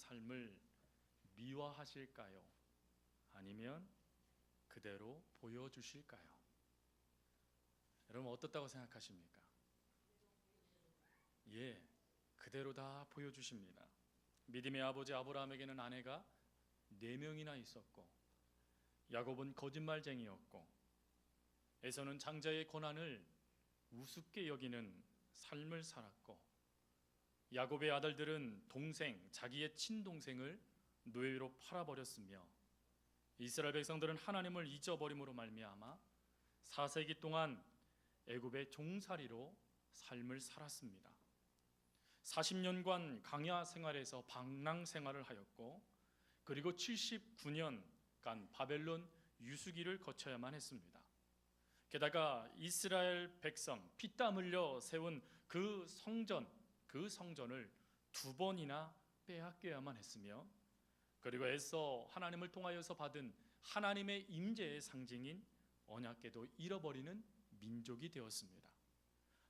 삶을 미화하실까요? 아니면 그대로 보여주실까요? 여러분 어떻다고 생각하십니까? 예, 그대로 다 보여주십니다. 믿음의 아버지 아브라함에게는 아내가 4명이나 있었고, 야곱은 거짓말쟁이였고, 에서는 장자의 고난을 우습게 여기는 삶을 살았고, 야곱의 아들들은 자기의 친동생을 노예로 팔아버렸으며, 이스라엘 백성들은 하나님을 잊어버림으로 말미암아 4세기 동안 애굽의 종살이로 삶을 살았습니다. 40년간 광야 생활에서 방랑 생활을 하였고, 그리고 79년간 바벨론 유수기를 거쳐야만 했습니다. 게다가 이스라엘 백성 피땀 흘려 세운 그 성전을 2번이나 빼앗겨야만 했으며, 그리고 애써 하나님을 통하여서 받은 하나님의 임재의 상징인 언약궤도 잃어버리는 민족이 되었습니다.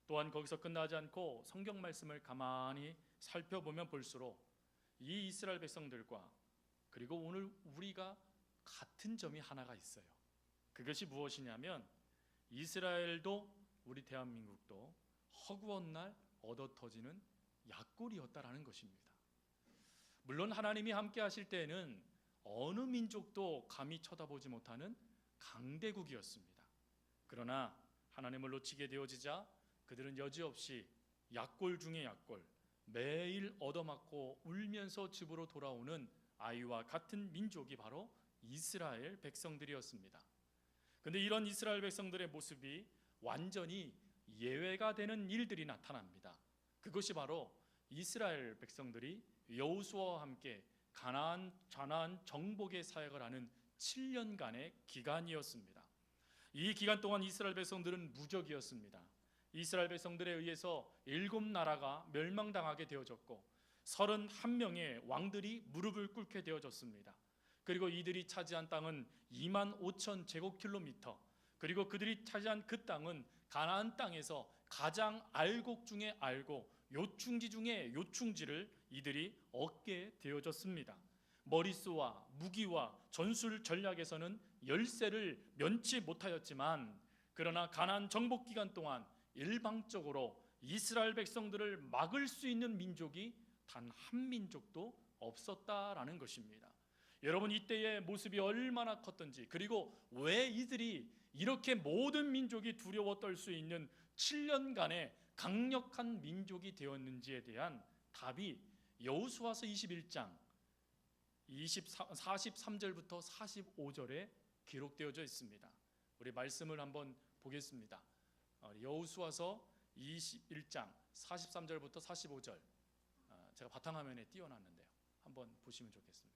또한 거기서 끝나지 않고 성경 말씀을 가만히 살펴보면 볼수록 이 이스라엘 백성들과 그리고 오늘 우리가 같은 점이 하나가 있어요. 그것이 무엇이냐면, 이스라엘도 우리 대한민국도 허구한 날 얻어터지는 약골이었다라는 것입니다. 물론 하나님이 함께 하실 때에는 어느 민족도 감히 쳐다보지 못하는 강대국이었습니다. 그러나 하나님을 놓치게 되어지자 그들은 여지없이 약골 중에 약골, 매일 얻어맞고 울면서 집으로 돌아오는 아이와 같은 민족이 바로 이스라엘 백성들이었습니다. 그런데 이런 이스라엘 백성들의 모습이 완전히 예외가 되는 일들이 나타납니다. 그것이 바로 이스라엘 백성들이 여호수아와 함께 가나안 정복의 사역을 하는 7년간의 기간이었습니다. 이 기간 동안 이스라엘 백성들은 무적이었습니다. 이스라엘 백성들에 의해서 7나라가 멸망당하게 되어졌고, 31명의 왕들이 무릎을 꿇게 되어졌습니다. 그리고 이들이 차지한 땅은 25,000 제곱킬로미터, 그리고 그들이 차지한 그 땅은 가나안 땅에서 가장 알곡 중에 알곡, 요충지 중에 요충지를 이들이 얻게 되어졌습니다. 머릿수와 무기와 전술 전략에서는 열세를 면치 못하였지만, 그러나 가나안 정복 기간 동안 일방적으로 이스라엘 백성들을 막을 수 있는 민족이 단 한 민족도 없었다라는 것입니다. 여러분, 이때의 모습이 얼마나 컸던지, 그리고 왜 이들이 이렇게 모든 민족이 두려워 떨 수 있는 7년간의 강력한 민족이 되었는지에 대한 답이 여호수아서 21장 43절부터 45절에 기록되어져 있습니다. 우리 말씀을 한번 보겠습니다. 여호수아서 21장 43절부터 45절, 제가 바탕화면에 띄워놨는데요, 한번 보시면 좋겠습니다.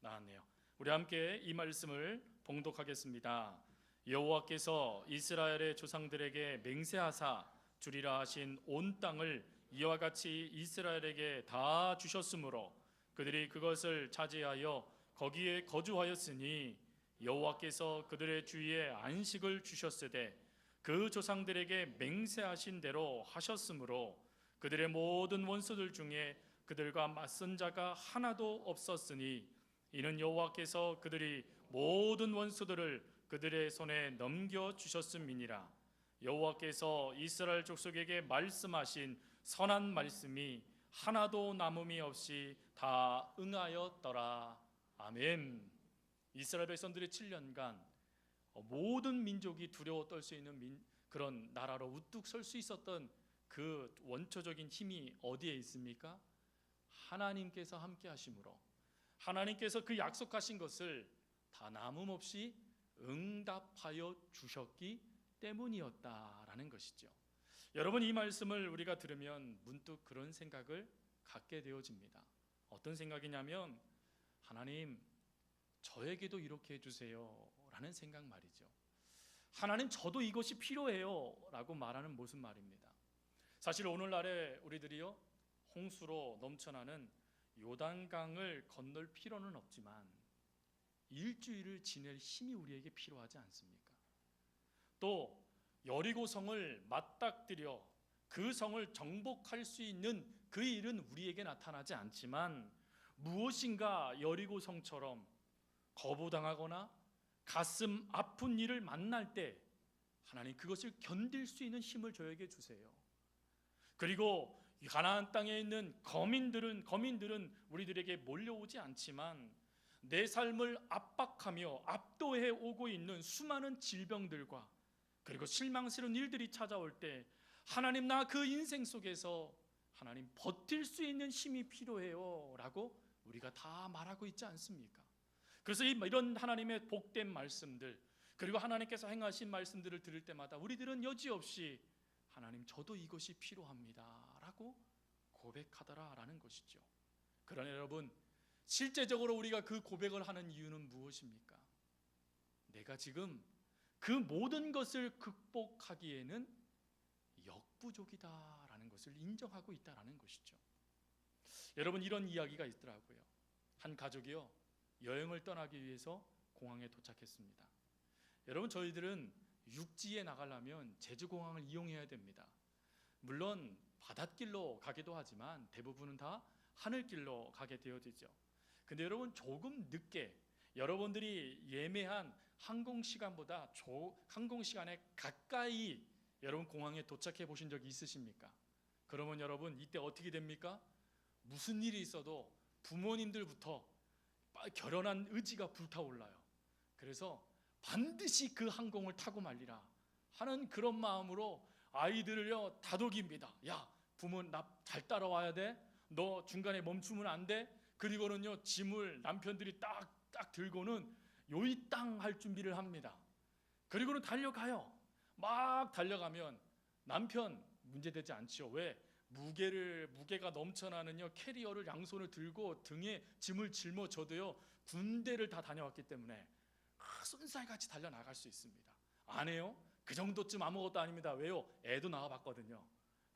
나왔네요. 우리 함께 이 말씀을 봉독하겠습니다. 여호와께서 이스라엘의 조상들에게 맹세하사 주리라 하신 온 땅을 이와 같이 이스라엘에게 다 주셨으므로 그들이 그것을 차지하여 거기에 거주하였으니, 여호와께서 그들의 주위에 안식을 주셨으되 그 조상들에게 맹세하신 대로 하셨으므로 그들의 모든 원수들 중에 그들과 맞선 자가 하나도 없었으니, 이는 여호와께서 그들이 모든 원수들을 그들의 손에 넘겨주셨음이니라. 여호와께서 이스라엘 족속에게 말씀하신 선한 말씀이 하나도 남음이 없이 다 응하였더라. 아멘. 이스라엘 백성들이 7년간 모든 민족이 두려워 떨 수 있는 그런 나라로 우뚝 설 수 있었던 그 원초적인 힘이 어디에 있습니까? 하나님께서 함께 하심으로, 하나님께서 그 약속하신 것을 다 남음없이 응답하여 주셨기 때문이었다라는 것이죠. 여러분, 이 말씀을 우리가 들으면 문득 그런 생각을 갖게 되어집니다. 어떤 생각이냐면, 하나님, 저에게도 이렇게 해주세요 라는 생각 말이죠. 하나님, 저도 이것이 필요해요 라고 말하는 무슨 말입니다. 사실 오늘날에 우리들이요, 홍수로 넘쳐나는 요단강을 건널 필요는 없지만 일주일을 지낼 힘이 우리에게 필요하지 않습니까? 또 여리고성을 맞닥뜨려 그 성을 정복할 수 있는 그 일은 우리에게 나타나지 않지만, 무엇인가 여리고성처럼 거부당하거나 가슴 아픈 일을 만날 때 하나님 그것을 견딜 수 있는 힘을 저에게 주세요. 그리고 가나안 땅에 있는 거민들은 우리들에게 몰려오지 않지만, 내 삶을 압박하며 압도해 오고 있는 수많은 질병들과 그리고 실망스러운 일들이 찾아올 때 하나님, 나 그 인생 속에서 하나님 버틸 수 있는 힘이 필요해요 라고 우리가 다 말하고 있지 않습니까? 그래서 이런 하나님의 복된 말씀들, 그리고 하나님께서 행하신 말씀들을 들을 때마다 우리들은 여지없이 하나님, 저도 이것이 필요합니다 라고 고백하더라라는 것이죠. 그러나 여러분, 실제적으로 우리가 그 고백을 하는 이유는 무엇입니까? 내가 지금 그 모든 것을 극복하기에는 역부족이다라는 것을 인정하고 있다라는 것이죠. 여러분, 이런 이야기가 있더라고요. 한 가족이요, 여행을 떠나기 위해서 공항에 도착했습니다. 여러분, 저희들은 육지에 나가려면 제주공항을 이용해야 됩니다. 물론 바닷길로 가기도 하지만 대부분은 다 하늘길로 가게 되어지죠. 근데 여러분, 조금 늦게 여러분들이 예매한 항공시간보다 항공시간에 가까이 여러분 공항에 도착해 보신 적이 있으십니까? 그러면 여러분, 이때 어떻게 됩니까? 무슨 일이 있어도 부모님들부터 결연한 의지가 불타올라요. 그래서 반드시 그 항공을 타고 말리라 하는 그런 마음으로 아이들을요 다독입니다. 야, 부모 나 잘 따라와야 돼. 너 중간에 멈추면 안 돼. 그리고는요, 짐을 남편들이 딱 들고는 요이 땅 할 준비를 합니다. 그리고는 달려가요. 막 달려가면 남편 문제되지 않죠. 왜? 무게가 넘쳐나는요 캐리어를 양손을 들고 등에 짐을 짊어져도요 군대를 다 다녀왔기 때문에 쏜살같이 달려나갈 수 있습니다. 안 해요? 그 정도쯤 아무것도 아닙니다. 왜요? 애도 나와봤거든요.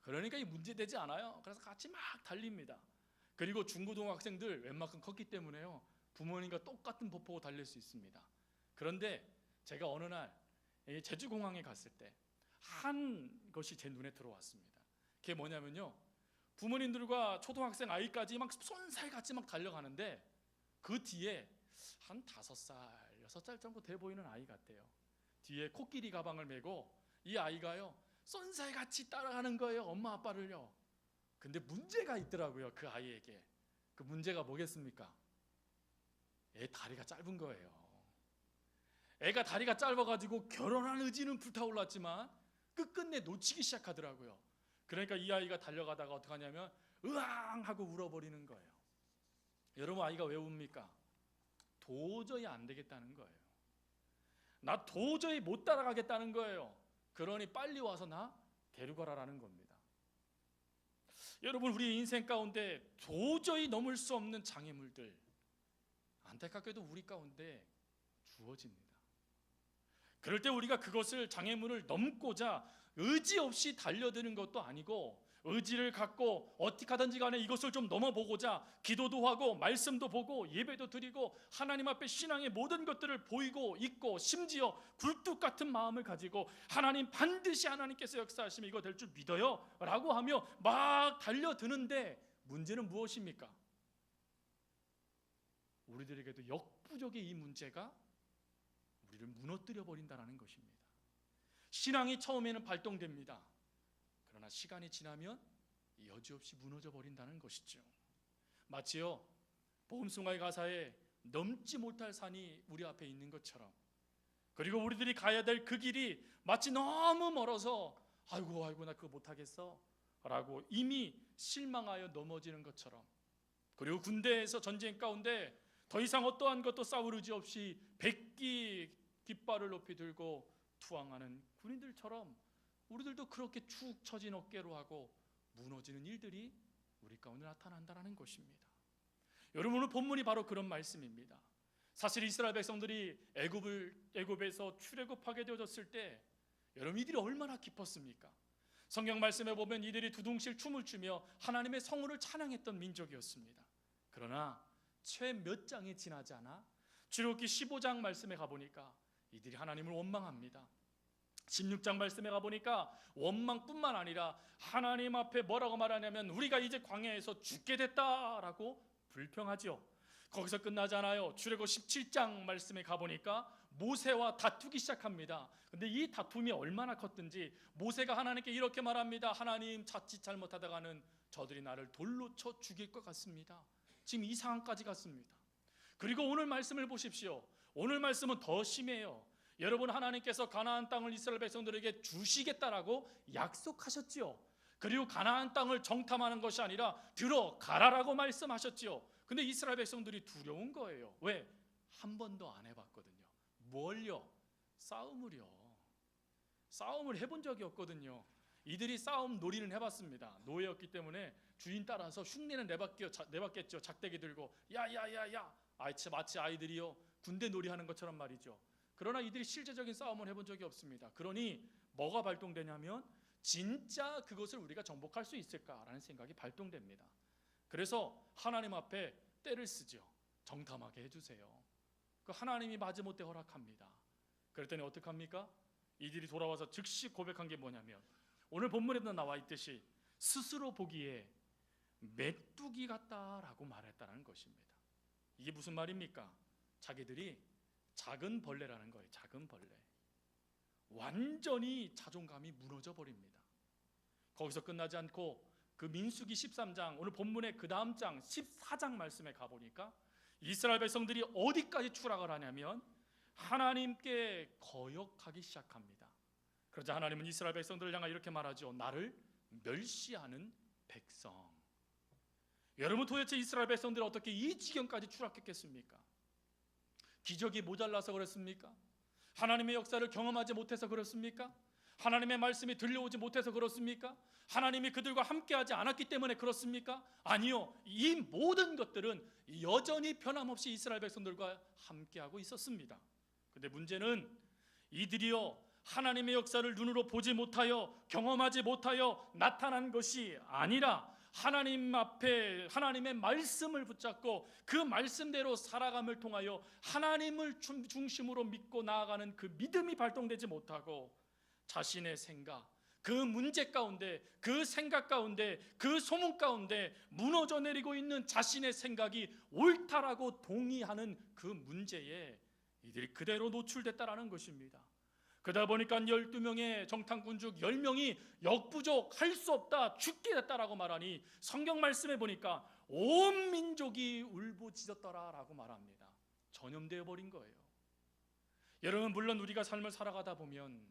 그러니까 이 문제되지 않아요. 그래서 같이 막 달립니다. 그리고 중고등학생들 웬만큼 컸기 때문에요 부모님과 똑같은 보폭을 달릴 수 있습니다. 그런데 제가 어느 날 제주공항에 갔을 때 한 것이 제 눈에 들어왔습니다. 그게 뭐냐면요, 부모님들과 초등학생 아이까지 막 쏜살같이 막 달려가는데 그 뒤에 한 5살, 6살 정도 돼 보이는 아이 같대요. 뒤에 코끼리 가방을 메고 이 아이가요 쏜살같이 따라가는 거예요, 엄마 아빠를요. 근데 문제가 있더라고요, 그 아이에게. 그 문제가 뭐겠습니까? 애 다리가 짧은 거예요. 애가 다리가 짧아가지고 결혼한 의지는 불타올랐지만 끝끝내 놓치기 시작하더라고요. 그러니까 이 아이가 달려가다가 어떻게 하냐면 으앙 하고 울어버리는 거예요. 여러분, 아이가 왜 웁니까? 도저히 안 되겠다는 거예요. 나 도저히 못 따라가겠다는 거예요. 그러니 빨리 와서 나 데려가라라는 겁니다. 여러분, 우리 인생 가운데 도저히 넘을 수 없는 장애물들, 안타깝게도 우리 가운데 주어집니다. 그럴 때 우리가 그것을, 장애물을 넘고자 의지 없이 달려드는 것도 아니고, 의지를 갖고 어떻게 하든지 간에 이것을 좀 넘어보고자 기도도 하고 말씀도 보고 예배도 드리고 하나님 앞에 신앙의 모든 것들을 보이고 있고, 심지어 굴뚝 같은 마음을 가지고 하나님, 반드시 하나님께서 역사하시면 이거 될 줄 믿어요 라고 하며 막 달려드는데, 문제는 무엇입니까? 우리들에게도 역부족의 이 문제가 우리를 무너뜨려 버린다는 것입니다. 신앙이 처음에는 발동됩니다. 그러나 시간이 지나면 여지없이 무너져 버린다는 것이죠. 마치요 복음송가의 가사에 넘지 못할 산이 우리 앞에 있는 것처럼, 그리고 우리들이 가야 될 그 길이 마치 너무 멀어서 아이고 나 그거 못하겠어 라고 이미 실망하여 넘어지는 것처럼, 그리고 군대에서 전쟁 가운데 더 이상 어떠한 것도 싸울 의지 없이 백기 깃발을 높이 들고 투항하는 군인들처럼 우리들도 그렇게 축 처진 어깨로 하고 무너지는 일들이 우리 가운데 나타난다는 것입니다. 여러분, 오늘 본문이 바로 그런 말씀입니다. 사실 이스라엘 백성들이 애굽에서 출애굽하게 되어졌을 때 여러분, 이들이 얼마나 기뻤습니까? 성경 말씀에 보면 이들이 두둥실 춤을 추며 하나님의 성호를 찬양했던 민족이었습니다. 그러나 채 몇 장이 지나지 않아 출애굽기 15장 말씀에 가보니까 이들이 하나님을 원망합니다. 16장 말씀에 가보니까 원망뿐만 아니라 하나님 앞에 뭐라고 말하냐면 우리가 이제 광야에서 죽게 됐다라고 불평하죠. 거기서 끝나지 않아요. 출애굽 17장 말씀에 가보니까 모세와 다투기 시작합니다. 근데 이 다툼이 얼마나 컸든지 모세가 하나님께 이렇게 말합니다. 하나님, 자칫 잘못하다가는 저들이 나를 돌로 쳐 죽일 것 같습니다. 지금 이 상황까지 갔습니다. 그리고 오늘 말씀을 보십시오. 오늘 말씀은 더 심해요. 여러분, 하나님께서 가나안 땅을 이스라엘 백성들에게 주시겠다라고 약속하셨지요. 그리고 가나안 땅을 정탐하는 것이 아니라 들어가라라고 말씀하셨지요. 근데 이스라엘 백성들이 두려운 거예요. 왜? 한 번도 안 해봤거든요. 뭘요? 싸움을요. 싸움을 해본 적이 없거든요. 이들이 싸움 놀이는 해봤습니다. 노예였기 때문에 주인 따라서 흉내는 내봤겠죠. 작대기 들고 야야야야, 마치 아이들이요 군대 놀이하는 것처럼 말이죠. 그러나 이들이 실제적인 싸움을 해본 적이 없습니다. 그러니 뭐가 발동되냐면 진짜 그것을 우리가 정복할 수 있을까라는 생각이 발동됩니다. 그래서 하나님 앞에 때를 쓰죠. 정탐하게 해주세요. 그 하나님이 마지못해 허락합니다. 그랬더니 어떡합니까? 이들이 돌아와서 즉시 고백한 게 뭐냐면 오늘 본문에도 나와 있듯이 스스로 보기에 메뚜기 같다라고 말했다는 것입니다. 이게 무슨 말입니까? 자기들이 작은 벌레라는 거예요. 작은 벌레. 완전히 자존감이 무너져 버립니다. 거기서 끝나지 않고 그 민수기 13장, 오늘 본문의 그 다음 장 14장 말씀에 가보니까 이스라엘 백성들이 어디까지 추락을 하냐면 하나님께 거역하기 시작합니다. 그러자 하나님은 이스라엘 백성들을 향하여 이렇게 말하죠. 나를 멸시하는 백성. 여러분, 도대체 이스라엘 백성들이 어떻게 이 지경까지 추락했겠습니까? 기적이 모자라서 그렇습니까? 하나님의 역사를 경험하지 못해서 그렇습니까? 하나님의 말씀이 들려오지 못해서 그렇습니까? 하나님이 그들과 함께하지 않았기 때문에 그렇습니까? 아니요. 이 모든 것들은 여전히 변함없이 이스라엘 백성들과 함께하고 있었습니다. 근데 문제는 이들이요 하나님의 역사를 눈으로 보지 못하여 경험하지 못하여 나타난 것이 아니라 하나님 앞에 하나님의 말씀을 붙잡고 그 말씀대로 살아감을 통하여 하나님을 중심으로 믿고 나아가는 그 믿음이 발동되지 못하고 자신의 생각, 그 문제 가운데, 그 생각 가운데, 그 소문 가운데 무너져 내리고 있는 자신의 생각이 옳다라고 동의하는 그 문제에 이들이 그대로 노출됐다라는 것입니다. 그러다 보니까 12명의 정탐꾼중 10명이 역부족, 할 수 없다, 죽게 됐다라고 말하니 성경 말씀에 보니까 온 민족이 울부짖었더라라고 말합니다. 전염되어 버린 거예요. 여러분, 물론 우리가 삶을 살아가다 보면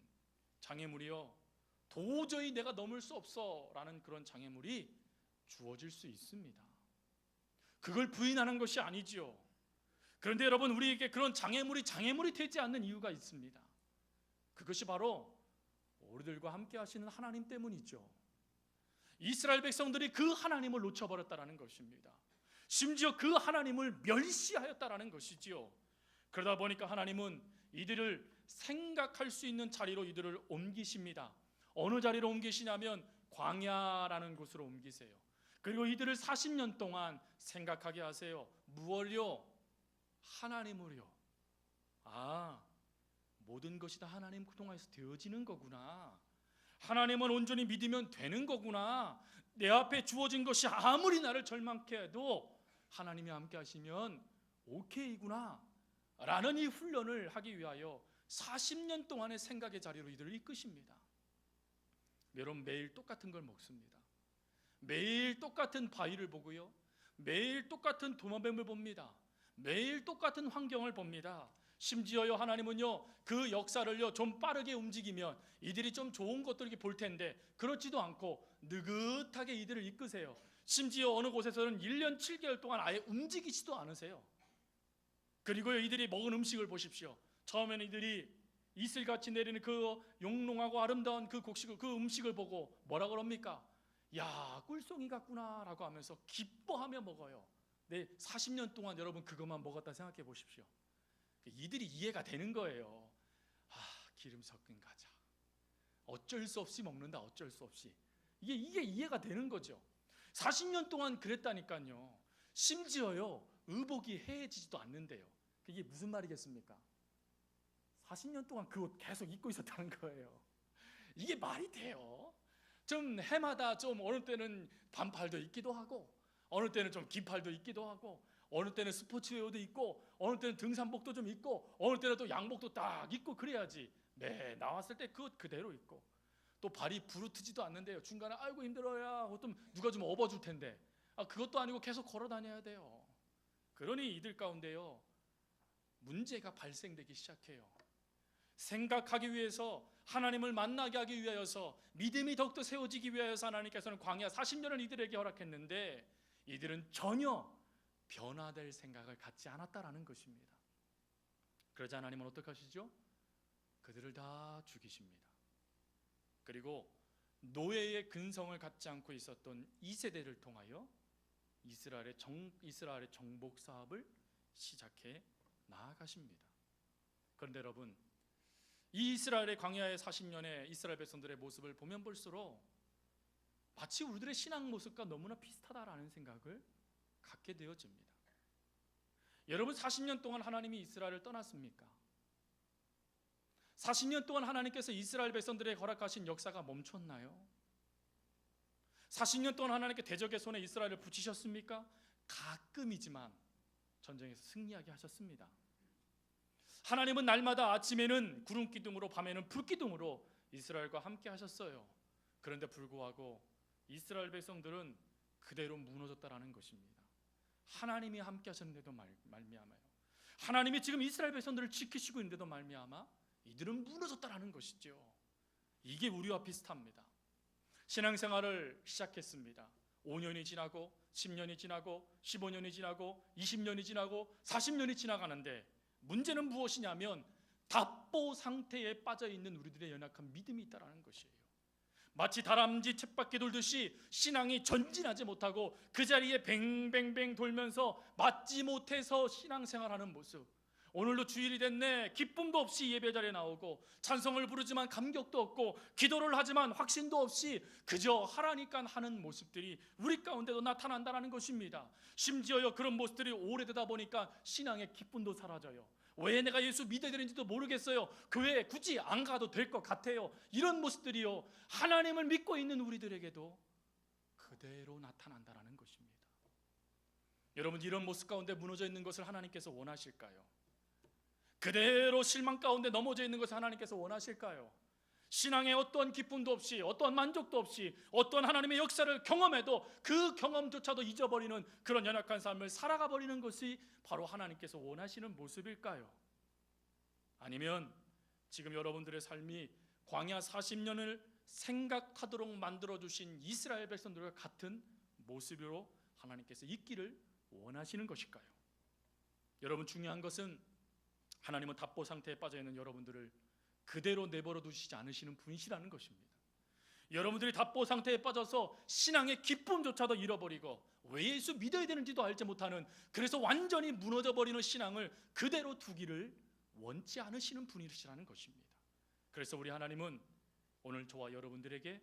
장애물이요 도저히 내가 넘을 수 없어 라는 그런 장애물이 주어질 수 있습니다. 그걸 부인하는 것이 아니죠. 그런데 여러분, 우리에게 그런 장애물이 되지 않는 이유가 있습니다. 그것이 바로 우리들과 함께 하시는 하나님 때문이죠. 이스라엘 백성들이 그 하나님을 놓쳐버렸다는 것입니다. 심지어 그 하나님을 멸시하였다는 것이지요. 그러다 보니까 하나님은 이들을 생각할 수 있는 자리로 이들을 옮기십니다. 어느 자리로 옮기시냐면 광야라는 곳으로 옮기세요. 그리고 이들을 40년 동안 생각하게 하세요. 무엇을요? 하나님을요. 모든 것이 다 하나님 통해서 되어지는 거구나. 하나님은 온전히 믿으면 되는 거구나. 내 앞에 주어진 것이 아무리 나를 절망케 해도 하나님이 함께 하시면 오케이구나 라는 이 훈련을 하기 위하여 40년 동안의 생각의 자리로 이들을 이끄십니다. 여러분, 매일 똑같은 걸 먹습니다. 매일 똑같은 바위를 보고요, 매일 똑같은 도마뱀을 봅니다. 매일 똑같은 환경을 봅니다. 심지어요 하나님은요 그 역사를요 좀 빠르게 움직이면 이들이 좀 좋은 것들을 볼 텐데 그렇지도 않고 느긋하게 이들을 이끄세요. 심지어 어느 곳에서는 1년 7개월 동안 아예 움직이지도 않으세요. 그리고요 이들이 먹은 음식을 보십시오. 처음에는 이들이 이슬같이 내리는 그 용롱하고 아름다운 그 곡식을, 그 음식을 보고 뭐라 그럽니까? 야, 꿀송이 같구나 라고 하면서 기뻐하며 먹어요. 네, 40년 동안 여러분 그것만 먹었다 생각해 보십시오. 이들이 이해가 되는 거예요. 기름 섞은 과자 어쩔 수 없이 먹는다. 어쩔 수 없이. 이게 이해가 되는 거죠. 40년 동안 그랬다니까요. 심지어요 의복이 해해지지도 않는데요. 이게 무슨 말이겠습니까? 40년 동안 그 옷 계속 입고 있었다는 거예요. 이게 말이 돼요? 좀 해마다 좀 어느 때는 반팔도 입기도 하고, 어느 때는 좀 긴팔도 입기도 하고, 어느 때는 스포츠웨어도 입고, 어느 때는 등산복도 좀 입고, 어느 때는 또 양복도 딱 입고 그래야지 매 나왔을 때 그것 그대로 입고, 또 발이 부르트지도 않는데요. 중간에 아이고 힘들어야 하고 또 누가 좀 업어줄 텐데, 그것도 아니고 계속 걸어 다녀야 돼요. 그러니 이들 가운데요, 문제가 발생되기 시작해요. 생각하기 위해서, 하나님을 만나게 하기 위하여서, 믿음이 더욱더 세워지기 위하여서 하나님께서는 광야 40년을 이들에게 허락했는데 이들은 전혀 변화될 생각을 갖지 않았다라는 것입니다. 그러자 하나님은 어떻게 하시죠? 그들을 다 죽이십니다. 그리고 노예의 근성을 갖지 않고 있었던 2세대를 통하여 이스라엘의 정복 사업을 시작해 나아가십니다. 그런데 여러분, 이 이스라엘의 광야의 40년의 이스라엘 백성들의 모습을 보면 볼수록 마치 우리들의 신앙 모습과 너무나 비슷하다라는 생각을 갖게 되어집니다. 여러분, 40년 동안 하나님이 이스라엘을 떠났습니까? 40년 동안 하나님께서 이스라엘 백성들에게 허락하신 역사가 멈췄나요? 40년 동안 하나님께 대적의 손에 이스라엘을 붙이셨습니까? 가끔이지만 전쟁에서 승리하게 하셨습니다. 하나님은 날마다 아침에는 구름 기둥으로, 밤에는 불 기둥으로 이스라엘과 함께 하셨어요. 그런데 불구하고 이스라엘 백성들은 그대로 무너졌다라는 것입니다. 하나님이 함께 하셨는데도 말미암아요. 하나님이 지금 이스라엘 백성들을 지키시고 있는데도 말미암아 이들은 무너졌다라는 것이죠. 이게 우리와 비슷합니다. 신앙생활을 시작했습니다. 5년이 지나고 10년이 지나고 15년이 지나고 20년이 지나고 40년이 지나가는데 문제는 무엇이냐면 답보 상태에 빠져있는 우리들의 연약한 믿음이 있다는 것이에요. 마치 다람쥐 쳇바퀴 돌듯이 신앙이 전진하지 못하고 그 자리에 뱅뱅뱅 돌면서 맞지 못해서 신앙생활하는 모습. 오늘도 주일이 됐네, 기쁨도 없이 예배 자리에 나오고 찬송을 부르지만 감격도 없고 기도를 하지만 확신도 없이 그저 하라니까 하는 모습들이 우리 가운데도 나타난다는 것입니다. 심지어요, 그런 모습들이 오래되다 보니까 신앙의 기쁨도 사라져요. 왜 내가 예수 믿어야 되는지도 모르겠어요. 교회에 굳이 안 가도 될 것 같아요. 이런 모습들이요, 하나님을 믿고 있는 우리들에게도 그대로 나타난다는 것입니다. 여러분, 이런 모습 가운데 무너져 있는 것을 하나님께서 원하실까요? 그대로 실망 가운데 넘어져 있는 것을 하나님께서 원하실까요? 신앙에 어떠한 기쁨도 없이, 어떠한 만족도 없이, 어떠한 하나님의 역사를 경험해도 그 경험조차도 잊어버리는 그런 연약한 삶을 살아가 버리는 것이 바로 하나님께서 원하시는 모습일까요? 아니면 지금 여러분들의 삶이 광야 40년을 생각하도록 만들어주신 이스라엘 백성들과 같은 모습으로 하나님께서 있기를 원하시는 것일까요? 여러분, 중요한 것은 하나님은 답보 상태에 빠져있는 여러분들을 그대로 내버려 두시지 않으시는 분이시라는 것입니다. 여러분들이 답보 상태에 빠져서 신앙의 기쁨조차도 잃어버리고 왜 예수 믿어야 되는지도 알지 못하는, 그래서 완전히 무너져버리는 신앙을 그대로 두기를 원치 않으시는 분이시라는 것입니다. 그래서 우리 하나님은 오늘 저와 여러분들에게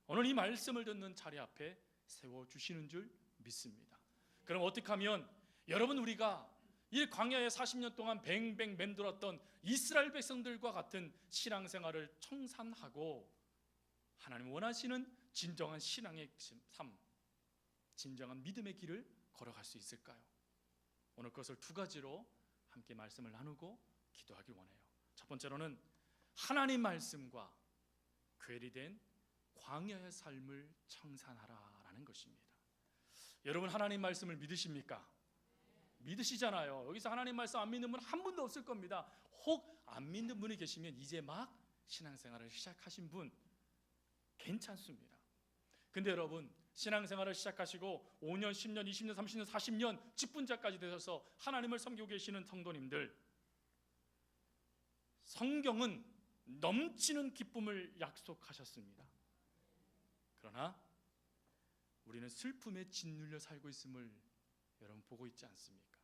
오늘 이 말씀을 듣는 자리 앞에 세워주시는 줄 믿습니다. 그럼 어떻게 하면 여러분, 우리가 이 광야의 40년 동안 뱅뱅 맴돌았던 이스라엘 백성들과 같은 신앙생활을 청산하고 하나님 원하시는 진정한 신앙의 삶, 진정한 믿음의 길을 걸어갈 수 있을까요? 오늘 그것을 두 가지로 함께 말씀을 나누고 기도하길 원해요. 첫 번째로는 하나님 말씀과 괴리된 광야의 삶을 청산하라라는 것입니다. 여러분, 하나님 말씀을 믿으십니까? 믿으시잖아요. 여기서 하나님 말씀 안 믿는 분 한 분도 없을 겁니다. 혹 안 믿는 분이 계시면 이제 막 신앙생활을 시작하신 분 괜찮습니다. 근데 여러분, 신앙생활을 시작하시고 5년, 10년, 20년, 30년, 40년 직분자까지 되셔서 하나님을 섬기고 계시는 성도님들, 성경은 넘치는 기쁨을 약속하셨습니다. 그러나 우리는 슬픔에 짓눌려 살고 있음을 여러분 보고 있지 않습니까?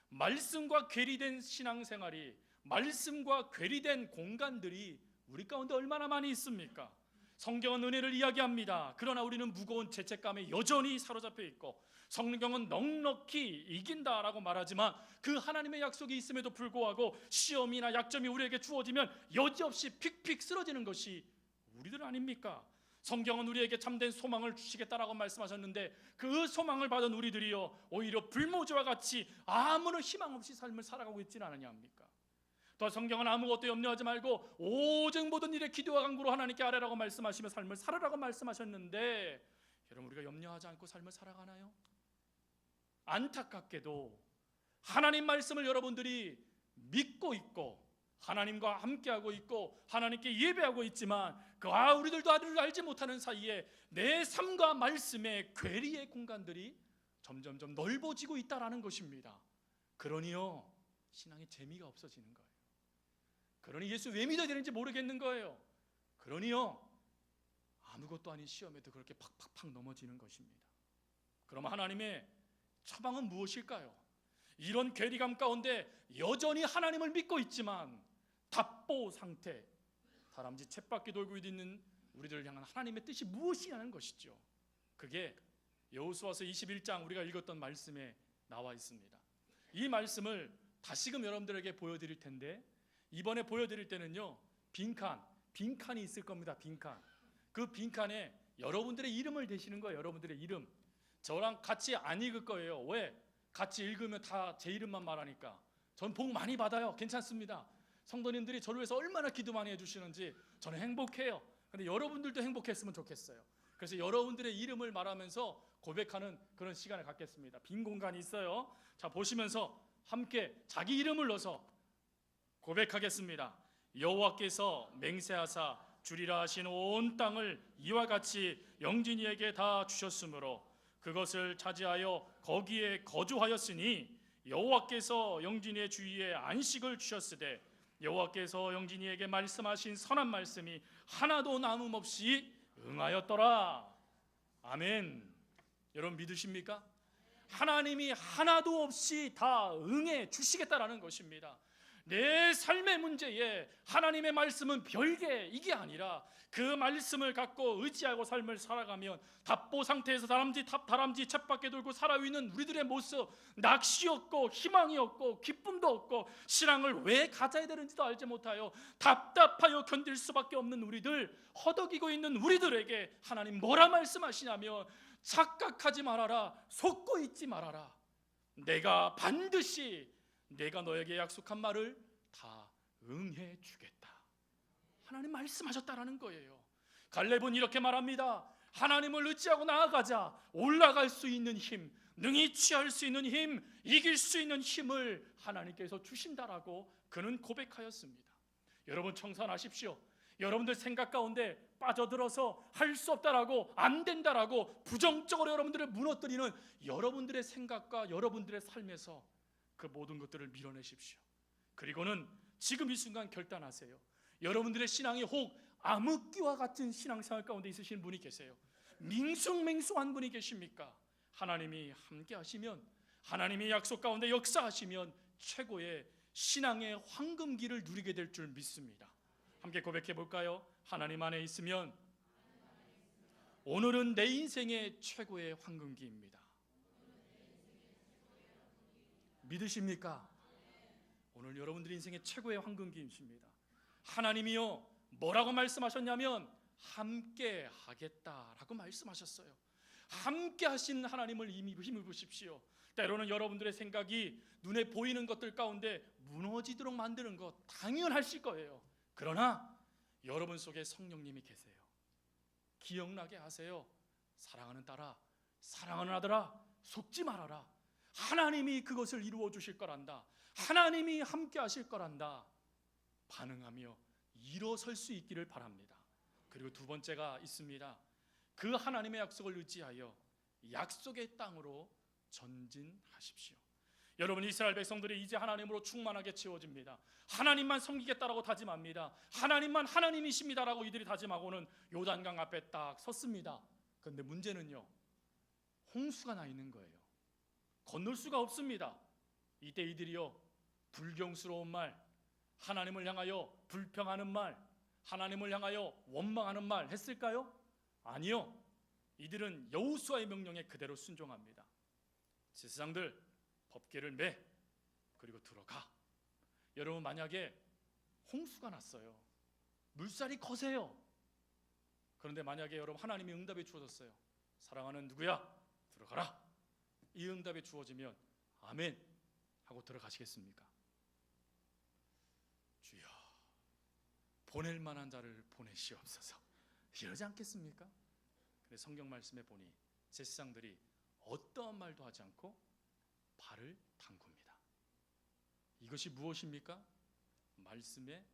말씀과 괴리된 신앙생활이, 말씀과 괴리된 공간들이 우리 가운데 얼마나 많이 있습니까? 성경은 은혜를 이야기합니다. 그러나 우리는 무거운 죄책감에 여전히 사로잡혀 있고, 성경은 넉넉히 이긴다라고 말하지만 그 하나님의 약속이 있음에도 불구하고 시험이나 약점이 우리에게 주어지면 여지없이 픽픽 쓰러지는 것이 우리들 아닙니까? 성경은 우리에게 참된 소망을 주시겠다라고 말씀하셨는데, 그 소망을 받은 우리들이요 오히려 불모지와 같이 아무런 희망 없이 삶을 살아가고 있지는 않느냐 합니까? 또 성경은 아무것도 염려하지 말고 오직 모든 일에 기도와 간구로 하나님께 아뢰라고 말씀하시며 삶을 살아라고 말씀하셨는데, 여러분 우리가 염려하지 않고 삶을 살아가나요? 안타깝게도 하나님 말씀을 여러분들이 믿고 있고 하나님과 함께하고 있고 하나님께 예배하고 있지만 그와 우리들도 알지 못하는 사이에 내 삶과 말씀의 괴리의 공간들이 점점점 넓어지고 있다라는 것입니다. 그러니요 신앙의 재미가 없어지는 거예요. 그러니 예수 왜 믿어야 되는지 모르겠는 거예요. 그러니요 아무것도 아닌 시험에도 그렇게 팍팍팍 넘어지는 것입니다. 그럼 하나님의 처방은 무엇일까요? 이런 괴리감 가운데 여전히 하나님을 믿고 있지만 답보 상태, 다람쥐 쳇바퀴 돌고 있는 우리들을 향한 하나님의 뜻이 무엇이냐는 것이죠. 그게 여호수아서 21장 우리가 읽었던 말씀에 나와 있습니다. 이 말씀을 다시금 여러분들에게 보여드릴 텐데, 이번에 보여드릴 때는요 빈칸이 있을 겁니다. 빈칸. 그 빈칸에 여러분들의 이름을 대시는 거예요. 여러분들의 이름. 저랑 같이 안 읽을 거예요. 왜? 같이 읽으면 다 제 이름만 말하니까. 전 복 많이 받아요. 괜찮습니다. 성도님들이 저를 위해서 얼마나 기도 많이 해주시는지 저는 행복해요. 근데 여러분들도 행복했으면 좋겠어요. 그래서 여러분들의 이름을 말하면서 고백하는 그런 시간을 갖겠습니다. 빈 공간이 있어요. 자, 보시면서 함께 자기 이름을 넣어서 고백하겠습니다. 여호와께서 맹세하사 주리라 하신 온 땅을 이와 같이 영진이에게 다 주셨으므로 그것을 차지하여 거기에 거주하였으니 여호와께서 영진이의 주위에 안식을 주셨으되 여호와께서 영진이에게 말씀하신 선한 말씀이 하나도 남음없이 응하였더라. 아멘. 여러분 믿으십니까? 하나님이 하나도 없이 다 응해 주시겠다라는 것입니다. 내 삶의 문제에 하나님의 말씀은 별개 이게 아니라 그 말씀을 갖고 의지하고 삶을 살아가면 답보 상태에서 다람쥐 쳇바퀴 돌고 살아있는 우리들의 모습, 낚시 없고 희망이 없고 기쁨도 없고 신앙을 왜 가져야 되는지도 알지 못하여 답답하여 견딜 수밖에 없는 우리들, 허덕이고 있는 우리들에게 하나님 뭐라 말씀하시냐면 착각하지 말아라, 속고 있지 말아라. 내가 반드시 내가 너에게 약속한 말을 다 응해 주겠다. 하나님 말씀하셨다라는 거예요. 갈렙은 이렇게 말합니다. 하나님을 의지하고 나아가자. 올라갈 수 있는 힘, 능히 취할 수 있는 힘, 이길 수 있는 힘을 하나님께서 주신다라고 그는 고백하였습니다. 여러분 청산하십시오. 여러분들 생각 가운데 빠져들어서 할 수 없다라고, 안 된다라고 부정적으로 여러분들을 무너뜨리는 여러분들의 생각과 여러분들의 삶에서 그 모든 것들을 밀어내십시오. 그리고는 지금 이 순간 결단하세요. 여러분들의 신앙이 혹 암흑기와 같은 신앙생활 가운데 있으신 분이 계세요. 밍숭맹숭한 분이 계십니까? 하나님이 함께 하시면, 하나님의 약속 가운데 역사하시면 최고의 신앙의 황금기를 누리게 될 줄 믿습니다. 함께 고백해 볼까요? 하나님 안에 있으면 오늘은 내 인생의 최고의 황금기입니다. 믿으십니까? 오늘 여러분들의 인생의 최고의 황금기이십니다. 하나님이요 뭐라고 말씀하셨냐면 함께 하겠다라고 말씀하셨어요. 함께 하신 하나님을 힘을 보십시오. 때로는 여러분들의 생각이 눈에 보이는 것들 가운데 무너지도록 만드는 것 당연하실 거예요. 그러나 여러분 속에 성령님이 계세요. 기억나게 하세요. 사랑하는 딸아, 사랑하는 아들아, 속지 말아라. 하나님이 그것을 이루어 주실 거란다. 하나님이 함께 하실 거란다. 반응하며 일어설 수 있기를 바랍니다. 그리고 두 번째가 있습니다. 그 하나님의 약속을 의지하여 약속의 땅으로 전진하십시오. 여러분 이스라엘 백성들이 이제 하나님으로 충만하게 채워집니다. 하나님만 섬기겠다라고 다짐합니다. 하나님만 하나님이십니다라고 이들이 다짐하고는 요단강 앞에 딱 섰습니다. 그런데 문제는요 홍수가 나 있는 거예요. 건널 수가 없습니다. 이때 이들이요 불경스러운 말, 하나님을 향하여 불평하는 말, 하나님을 향하여 원망하는 말 했을까요? 아니요. 이들은 여호수아의 명령에 그대로 순종합니다. 제사장들 법궤를 매, 그리고 들어가. 여러분, 만약에 홍수가 났어요. 물살이 거세요. 그런데 만약에 여러분 하나님이 응답이 주어졌어요. 사랑하는 누구야? 들어가라. 이 응답이 주어지면 아멘 하고 들어가시겠습니까? 주여, 보낼 만한 자를 보내시옵소서. 이러지 않겠습니까? 근데 성경 말씀에 보니 제사장들이 어떠한 말도 하지 않고 발을 담굽니다. 이것이 무엇입니까? 말씀에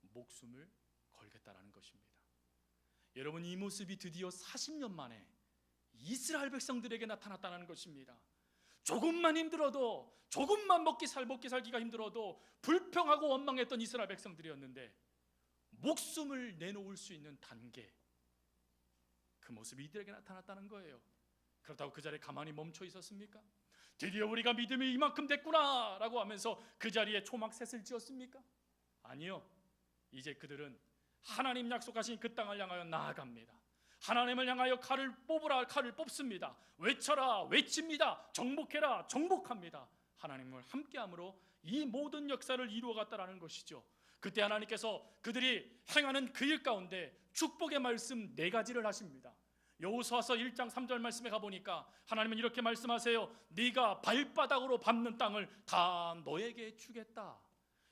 목숨을 걸겠다라는 것입니다. 여러분, 이 모습이 드디어 40년 만에 이스라엘 백성들에게 나타났다는 것입니다. 조금만 힘들어도, 조금만 먹기 살기가 힘들어도 불평하고 원망했던 이스라엘 백성들이었는데 목숨을 내놓을 수 있는 단계, 그 모습이 이들에게 나타났다는 거예요. 그렇다고 그 자리에 가만히 멈춰 있었습니까? 드디어 우리가 믿음이 이만큼 됐구나 라고 하면서 그 자리에 초막셋을 지었습니까? 아니요. 이제 그들은 하나님 약속하신 그 땅을 향하여 나아갑니다. 하나님을 향하여 칼을 뽑으라, 칼을 뽑습니다. 외쳐라, 외칩니다. 정복해라, 정복합니다. 하나님을 함께함으로 이 모든 역사를 이루어갔다라는 것이죠. 그때 하나님께서 그들이 행하는 그 일 가운데 축복의 말씀 4가지를 하십니다. 여호수아서 1장 3절 말씀에 가보니까 하나님은 이렇게 말씀하세요. 네가 발바닥으로 밟는 땅을 다 너에게 주겠다.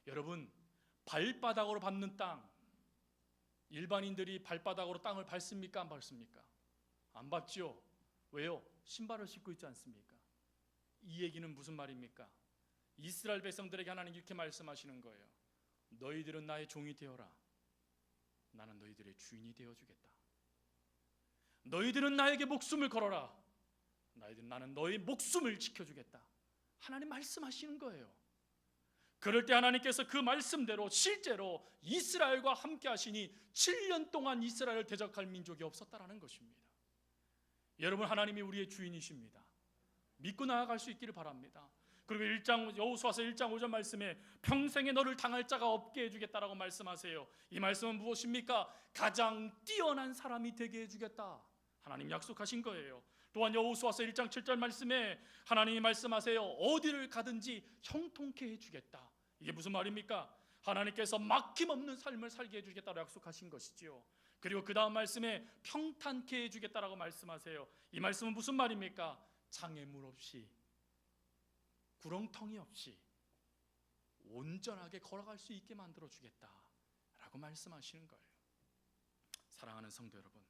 여러분, 발바닥으로 밟는 땅, 일반인들이 발바닥으로 땅을 밟습니까? 안 밟습니까? 안 밟지요. 왜요? 신발을 신고 있지 않습니까? 이 얘기는 무슨 말입니까? 이스라엘 백성들에게 하나님 이렇게 말씀하시는 거예요. 너희들은 나의 종이 되어라. 나는 너희들의 주인이 되어주겠다. 너희들은 나에게 목숨을 걸어라. 나는 너의 목숨을 지켜주겠다. 하나님 말씀하시는 거예요. 그럴 때 하나님께서 그 말씀대로 실제로 이스라엘과 함께 하시니 7년 동안 이스라엘을 대적할 민족이 없었다라는 것입니다. 여러분, 하나님이 우리의 주인이십니다. 믿고 나아갈 수 있기를 바랍니다. 그리고 여호수아서 1장 5절 말씀에 평생에 너를 당할 자가 없게 해주겠다라고 말씀하세요. 이 말씀은 무엇입니까? 가장 뛰어난 사람이 되게 해주겠다. 하나님 약속하신 거예요. 또한 여호수아서 1장 7절 말씀에 하나님이 말씀하세요. 어디를 가든지 형통케 해주겠다. 이게 무슨 말입니까? 하나님께서 막힘없는 삶을 살게 해주겠다고 약속하신 것이지요. 그리고 그 다음 말씀에 평탄케 해주겠다라고 말씀하세요. 이 말씀은 무슨 말입니까? 장애물 없이, 구렁텅이 없이 온전하게 걸어갈 수 있게 만들어주겠다라고 말씀하시는 거예요. 사랑하는 성도 여러분,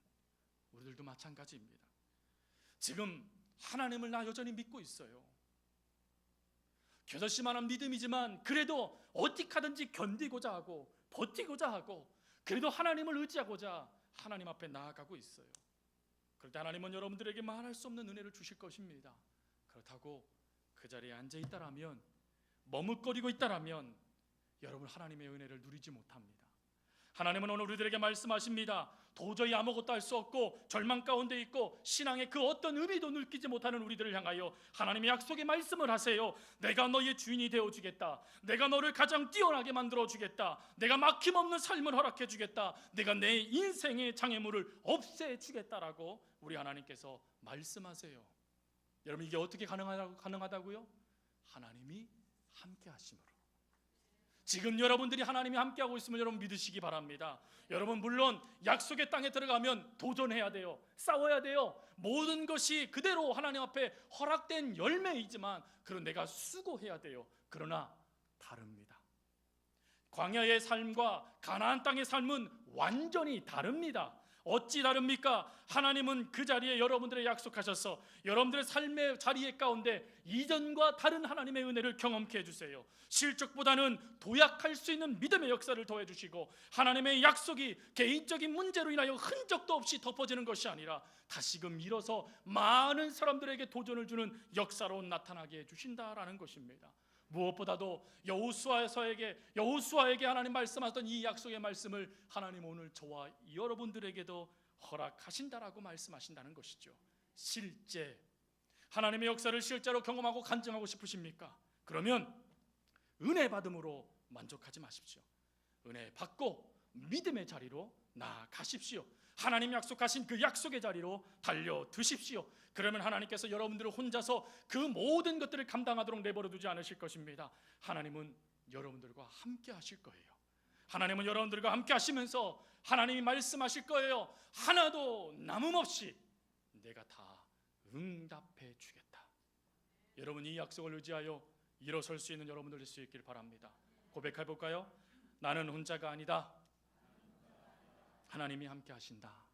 우리들도 마찬가지입니다. 지금 하나님을 나 여전히 믿고 있어요. 겨자씨만한 믿음이지만 그래도 어떻게 하든지 견디고자 하고 버티고자 하고 그래도 하나님을 의지하고자 하나님 앞에 나아가고 있어요. 그럴 때 하나님은 여러분들에게 말할 수 없는 은혜를 주실 것입니다. 그렇다고 그 자리에 앉아 있다라면, 머뭇거리고 있다라면 여러분 하나님의 은혜를 누리지 못합니다. 하나님은 오늘 우리들에게 말씀하십니다. 도저히 아무것도 할 수 없고 절망 가운데 있고 신앙의 그 어떤 의미도 느끼지 못하는 우리들을 향하여 하나님의 약속의 말씀을 하세요. 내가 너의 주인이 되어주겠다. 내가 너를 가장 뛰어나게 만들어주겠다. 내가 막힘없는 삶을 허락해주겠다. 내가 내 인생의 장애물을 없애주겠다라고 우리 하나님께서 말씀하세요. 여러분, 이게 어떻게 가능하다고요? 하나님이 함께 하심으로. 지금 여러분들이 하나님이 함께하고 있음을 여러분 믿으시기 바랍니다. 여러분, 물론 약속의 땅에 들어가면 도전해야 돼요. 싸워야 돼요. 모든 것이 그대로 하나님 앞에 허락된 열매이지만 그런 내가 수고해야 돼요. 그러나 다릅니다. 광야의 삶과 가나안 땅의 삶은 완전히 다릅니다. 어찌 다릅니까? 하나님은 그 자리에 여러분들의 약속하셔서 여러분들의 삶의 자리에 가운데 이전과 다른 하나님의 은혜를 경험케 해주세요. 실적보다는 도약할 수 있는 믿음의 역사를 더해주시고 하나님의 약속이 개인적인 문제로 인하여 흔적도 없이 덮어지는 것이 아니라 다시금 일어서 많은 사람들에게 도전을 주는 역사로 나타나게 해주신다라는 것입니다. 무엇보다도 여호수아에게 하나님 말씀하셨던 이 약속의 말씀을 하나님 오늘 저와 여러분들에게도 허락하신다라고 말씀하신다는 것이죠. 실제 하나님의 역사를 실제로 경험하고 간증하고 싶으십니까? 그러면 은혜 받음으로 만족하지 마십시오. 은혜 받고 믿음의 자리로 나아가십시오. 하나님 약속하신 그 약속의 자리로 달려드십시오. 그러면 하나님께서 여러분들을 혼자서 그 모든 것들을 감당하도록 내버려 두지 않으실 것입니다. 하나님은 여러분들과 함께 하실 거예요. 하나님은 여러분들과 함께 하시면서 하나님이 말씀하실 거예요. 하나도 남음없이 내가 다 응답해 주겠다. 여러분, 이 약속을 의지하여 일어설 수 있는 여러분들 될 수 있길 바랍니다. 고백해 볼까요? 나는 혼자가 아니다. 하나님이 함께 하신다.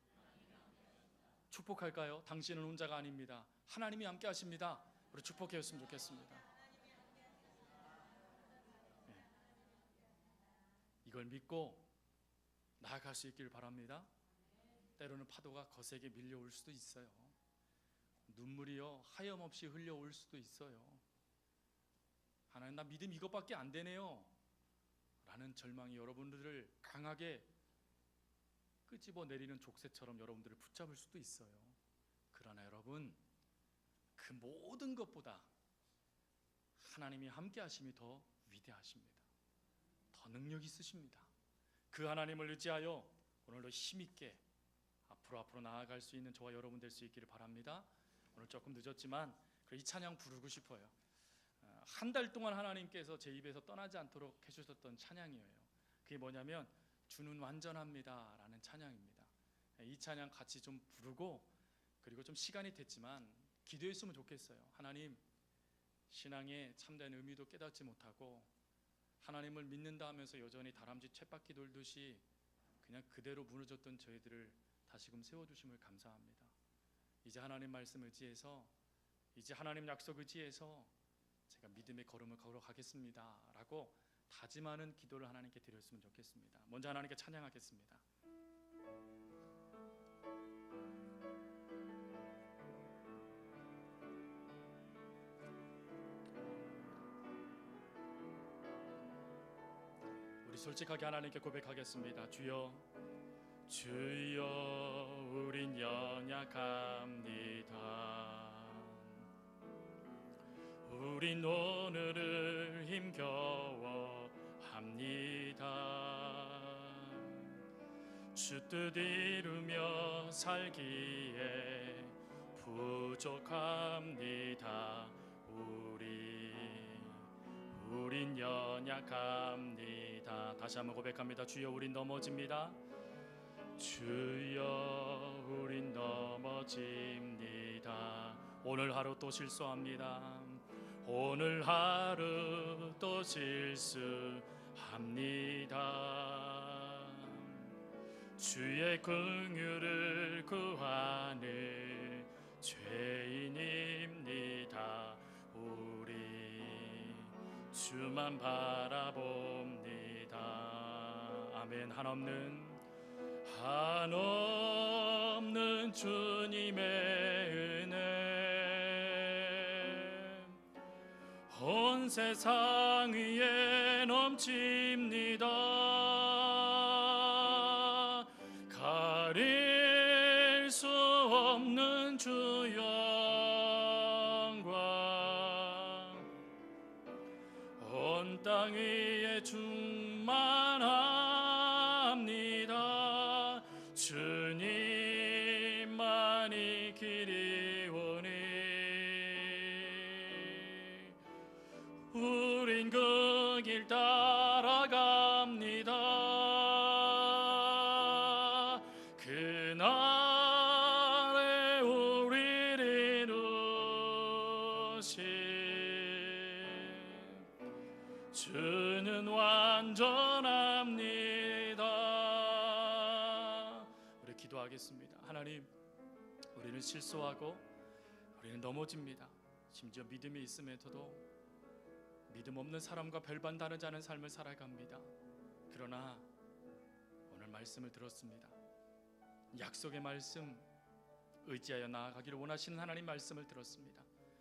축복할까요? 당신은 혼자가 아닙니다. 하나님이 함께 하십니다. 우리 축복했으면 좋겠습니다. 네. 이걸 믿고 나아갈 수 있길 바랍니다. 때로는 파도가 거세게 밀려올 수도 있어요. 눈물이요 하염없이 흘려올 수도 있어요. 하나님, 나 믿음 이것밖에 안 되네요 라는 절망이 여러분들을 강하게 끄집어 내리는 족쇄처럼 여러분들을 붙잡을 수도 있어요. 그러나 여러분, 그 모든 것보다 하나님이 함께 하심이 더 위대하십니다. 더 능력 있으십니다. 그 하나님을 의지하여 오늘도 힘있게 앞으로 나아갈 수 있는 저와 여러분 될 수 있기를 바랍니다. 오늘 조금 늦었지만 이 찬양 부르고 싶어요. 한 달 동안 하나님께서 제 입에서 떠나지 않도록 해주셨던 찬양이에요. 그게 뭐냐면 주는 완전합니다 라는 찬양입니다. 이 찬양 같이 좀 부르고, 그리고 좀 시간이 됐지만 기도했으면 좋겠어요. 하나님, 신앙의 참된 의미도 깨닫지 못하고 하나님을 믿는다 하면서 여전히 다람쥐 쳇바퀴 돌듯이 그냥 그대로 무너졌던 저희들을 다시금 세워주심을 감사합니다. 이제 하나님 말씀 의지해서, 이제 하나님 약속 의지해서 제가 믿음의 걸음을 걸어가겠습니다 라고 다짐하는 기도를 하나님께 드렸으면 좋겠습니다. 먼저 하나님께 찬양하겠습니다. 우리 솔직하게 하나님께 고백하겠습니다. 주여, 주여, 우린 연약합니다. 우린 오늘을 힘겨워 합니다. 주 뜻 이루며 살기에 부족합니다. 우린 연약합니다. 다시 한번 고백합니다. 주여, 우린 넘어집니다. 주여, 우린 넘어집니다. 오늘 하루 또 실수합니다. 오늘 하루 또 실수합니다. 주의 긍휼을 구하는 죄인입니다. 우리 주만 바라봅니다. 아멘. 한없는 주님의 은혜 온 세상 위에 넘칩니다. 가릴 수 없는 주 영광 온 땅 위에 충만합니다. 주님만이 길이 오니 우린 그 길 따라갑니다. 그날에 우리를 이루신 주는 완전합니다. 우리 기도하겠습니다. 하나님, 우리는 실수하고 우리는 넘어집니다. 심지어 믿음이 있음에도 믿음 없는 사람과 별반 다르지 않은 삶을 살아갑니다. 그러나 오늘 말씀을 들었습니다. 약속의 말씀 의지하여 나아가기를 원하시는 하나님 말씀을 들었습니다.